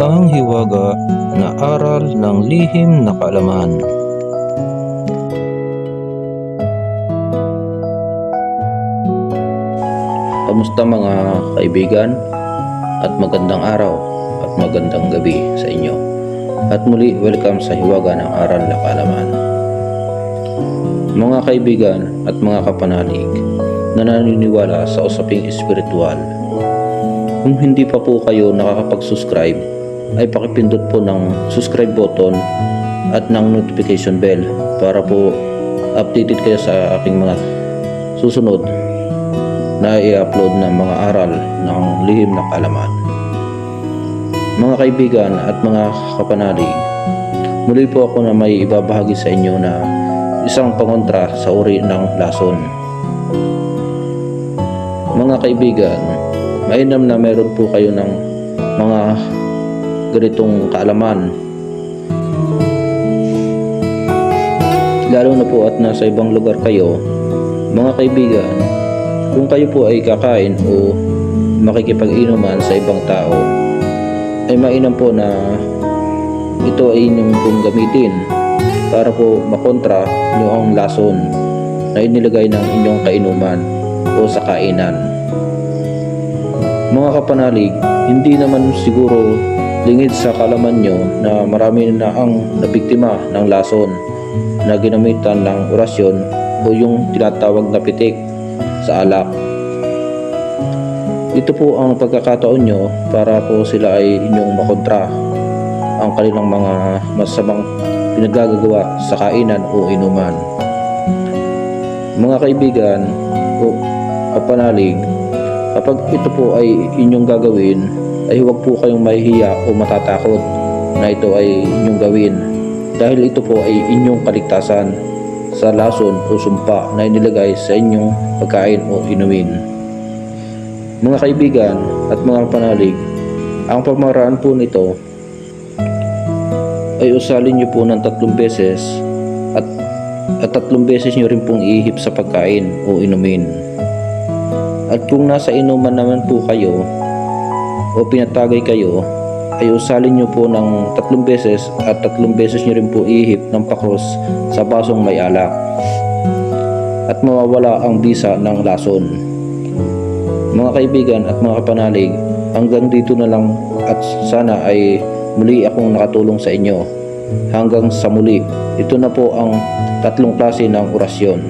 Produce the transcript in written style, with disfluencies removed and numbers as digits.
Ang hiwaga na aral ng lihim na kaalaman. Kamusta mga kaibigan? At magandang araw at magandang gabi sa inyo. At muli, welcome sa hiwaga ng aral na kaalaman. Mga kaibigan at mga kapanalig na naniniwala sa usaping espiritual, kung hindi pa po kayo nakakapag-subscribe, ay pakipindot po ng subscribe button at ng notification bell para po updated kayo sa aking mga susunod na i-upload ng mga aral ng lihim na kaalaman. Mga kaibigan at mga kapanalig, muli po ako na may ibabahagi sa inyo na isang pangontra sa uri ng lason. Mga kaibigan, mainam na meron po kayo ng mga ganitong kaalaman, lalo na po at nasa ibang lugar kayo. Mga kaibigan, kung kayo po ay kakain o makikipag-inuman sa ibang tao, ay mainam po na ito ay inyong pong gamitin para po makontra nyo ang lason na inilagay ng inyong kainuman o sa kainan. Mga kapanalig, hindi naman siguro lingid sa kaalaman nyo na marami na ang nabiktima ng lason na ginamitan ng orasyon o yung tinatawag na pitik sa alak. Ito po ang pagkakataon nyo para po sila ay inyong makontra ang kanilang mga masamang pinagagagawa sa kainan o inuman. Mga kaibigan o kapanalig, kapag ito po ay inyong gagawin, ay huwag po kayong mahihiya o matatakot na ito ay inyong gawin, dahil ito po ay inyong kaligtasan sa lason o sumpa na inilagay sa inyong pagkain o inumin. Mga kaibigan at mga panalig, ang pamaraan po nito ay usalin nyo po ng 3 beses at 3 beses nyo rin pong ihip sa pagkain o inumin. At kung nasa inuman naman po kayo o pinatagay kayo, ay usalin nyo po ng 3 beses at 3 beses nyo rin po ihip ng pakros sa basong may alak, at mawawala ang bisa ng lason. Mga kaibigan at mga kapanalig, hanggang dito na lang at sana ay muli akong nakatulong sa inyo. Hanggang sa muli, ito na po ang 3 klase ng orasyon.